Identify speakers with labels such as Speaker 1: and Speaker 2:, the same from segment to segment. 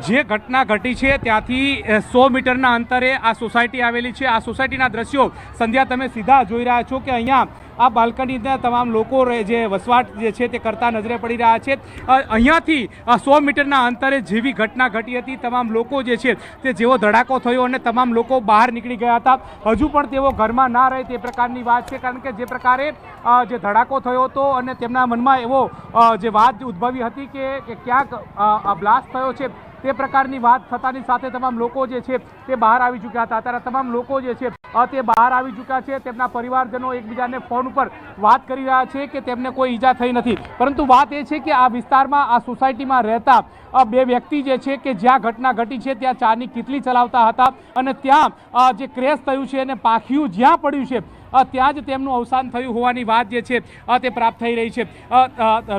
Speaker 1: જે ઘટના ઘટી છે ત્યાંથી 100 મીટરના અંતરે આ સોસાયટી આવેલી છે। આ સોસાયટીના દ્રશ્યો સંધ્યા તમે સીધા જોઈ રહ્યા છો કે અહીંયા આ બાલ્કનીના તમામ લોકો જે વસવાટ જે છે તે કરતા નજરે પડી રહ્યા છે। અહીંયાથી 100 મીટરના અંતરે જેવી ઘટના ઘટી હતી, તમામ લોકો જે છે તે જેવો ધડાકો થયો અને તમામ લોકો બહાર નીકળી ગયા હતા। હજુ પણ તેઓ ઘરમાં ના રહે તે પ્રકારની વાત છે, કારણ કે જે પ્રકારે જે ધડાકો થયો હતો અને તેમના મનમાં એવો જે વાત ઉદ્ભવી હતી કે ક્યાંક બ્લાસ્ટ થયો છે તે પ્રકારની વાત થતાની સાથે તમામ લોકો જે છે તે બહાર આવી ચૂક્યા હતા। ત્યારે તમામ લોકો જે છે તે બહાર આવી ચૂક્યા છે। તેમના પરિવારજનો એકબીજાને ફોન ઉપર વાત કરી રહ્યા છે કે તેમને કોઈ ઈજા થઈ નથી, પરંતુ વાત એ છે કે આ વિસ્તારમાં આ સોસાયટીમાં રહેતા બે વ્યક્તિ જે છે કે જ્યાં ઘટના ઘટી છે ત્યાં ચાની કીટલી ચલાવતા હતા અને ત્યાં જે ક્રેશ થયું છે અને પાંખિયું જ્યાં પડ્યું છે ત્યાં જ તેમનું અવસાન થયું હોવાની વાત જે છે તે પ્રાપ્ત થઈ રહી છે।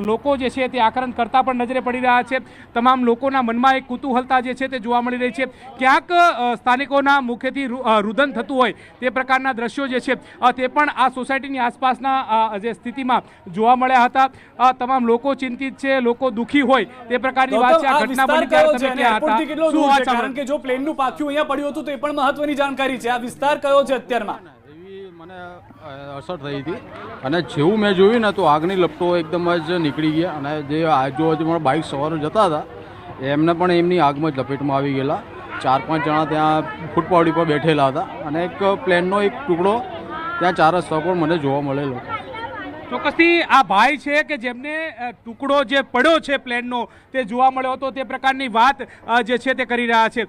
Speaker 1: લોકો જે છે તે આકરણ કરતા પણ નજરે પડી રહ્યા છે। તમામ લોકોના મનમાં એક કુતૂહલતા જે છે તે જોવા મળી રહી છે। ક્યાંક સ્થાનિકોના મુખેથી રુદન થતું હોય તે પ્રકારના દ્રશ્યો જે છે તે પણ આ સોસાયટીની આસપાસના જે સ્થિતિમાં જોવા મળ્યા હતા। તમામ લોકો ચિંતિત છે, લોકો દુઃખી હોય તે પ્રકારની વાત છે। આ ઘટના બની ત્યારે તમે ક્યાં હતા? શું વાત?
Speaker 2: કારણ કે જો પ્લેનનું પાખ્યું અહીંયા પડ્યું હતું તો એ પણ મહત્વની જાણકારી છે। આ વિસ્તાર કયો છે અત્યારમાં?
Speaker 3: મને અસર થઈ હતી અને જેવું મેં જોયું ને તો આગની લપટો એકદમ જ નીકળી ગયા અને જે આજુબાજુ બાઇક સવારો જતા હતા એમને પણ એમની આગમાં જ લપેટમાં આવી ગયેલા। 4-5 જણા ત્યાં ફૂટપાવડી પર બેઠેલા હતા અને એક પ્લેનનો એક ટુકડો ત્યાં 4 રસ્તા પર મને જોવા મળેલો।
Speaker 1: ચોક્કસથી આ ભાઈ છે કે જેમને ટુકડો જે પડ્યો છે પ્લેનનો તે જોવા મળ્યો હતો તે પ્રકારની વાત જે છે તે કરી રહ્યા છે।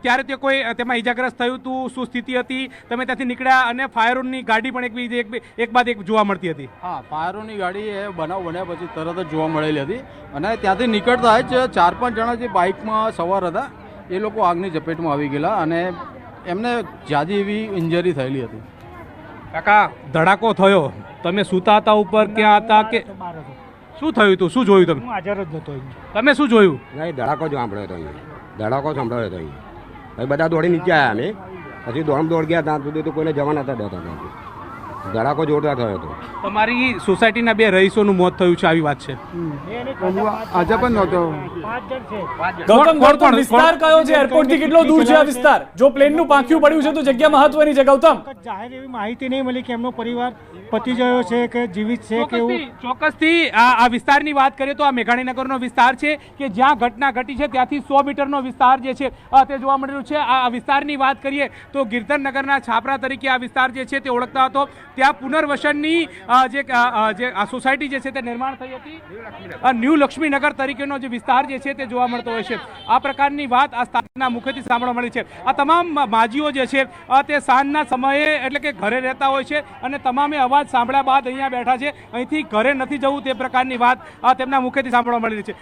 Speaker 1: ત્યારે તે કોઈ તેમાં ઈજાગ્રસ્ત થયું હતું? શું સ્થિતિ હતી? તમે ત્યાંથી નીકળ્યા અને ફાયરોની ગાડી પણ એક બાદ એક જોવા મળતી હતી?
Speaker 3: હા, ફાયરોની ગાડી એ બનાવ બન્યા પછી તરત જ જોવા મળેલી હતી અને ત્યાંથી નીકળતા જ 4-5 જણા જે બાઇકમાં સવાર હતા એ લોકો આગની ઝપેટમાં આવી ગયેલા અને એમને જ્યાદી એવી ઇન્જરી થયેલી હતી।
Speaker 1: કાકા, ધડાકો થયો, તમે સૂતા હતા ઉપર? ક્યાં હતા? કે શું થયું હતું? શું જોયું તમે?
Speaker 4: હું હાજર જ નહોતો।
Speaker 1: તમે શું જોયું?
Speaker 5: નહીં, ધડાકો જ સાંભળ્યો હતો અહીંયા, ધડાકો સાંભળ્યો હતો અહીંયા। પછી બધા દોડી નીચે આવ્યા અમે, પછી દોડ ગયા ત્યાં સુધી તો કોઈને જવા નતા દેતા ત્યાંથી। ધડાકો જોરદાર થયો હતો।
Speaker 1: તમારી સોસાયટીના 2 રહીશોનું મોત થયું છે, આવી વાત છે?
Speaker 4: આજે પણ નહોતો।
Speaker 2: ગૌતમ, વિસ્તાર કયો છે? એરપોર્ટ થી કેટલો દૂર છે આ વિસ્તાર? જો પ્લેનનું પાંખ્યું પડ્યું છે તો જગ્યા મહત્વની છે। ગૌતમ,
Speaker 4: જાહેર એવી માહિતી નહીં મળી કે એમનો પરિવાર પતી ગયો છે કે જીવિત છે કે એવું।
Speaker 1: ચોક્કસથી આ વિસ્તારની વાત કરીએ તો આ મેઘાણીનગરનો વિસ્તાર છે કે જ્યાં ઘટના ઘટી છે ત્યાંથી 100 મીટરનો વિસ્તાર જે છે તે જોવા મળી રહ્યું છે। આ વિસ્તારની વાત કરીએ તો ગિરધરનગરના છાપરા તરીકે આ વિસ્તાર જે છે તે ઓળખતા હતો। ત્યાં પુનર્વસનની જે આ સોસાયટી જે છે તે નિર્માણ થઈ હતી। ન્યૂ લક્ષ્મીનગર તરીકેનો જે વિસ્તાર જે છે તે જોવા મળતો હોય છે। આ પ્રકારની વાત આ સ્થાનિકના મુખેથી સાંભળવા મળી છે। આ તમામ માજીઓ જે છે તે સાંજના સમયે એટલે કે ઘરે રહેતા હોય છે અને તમામે અવાજ સાંભળ્યા બાદ અહીંયા બેઠા છે। અહીંથી ઘરે નથી જવું તે પ્રકારની વાત તેમના મુખેથી સાંભળવા મળી રહી છે।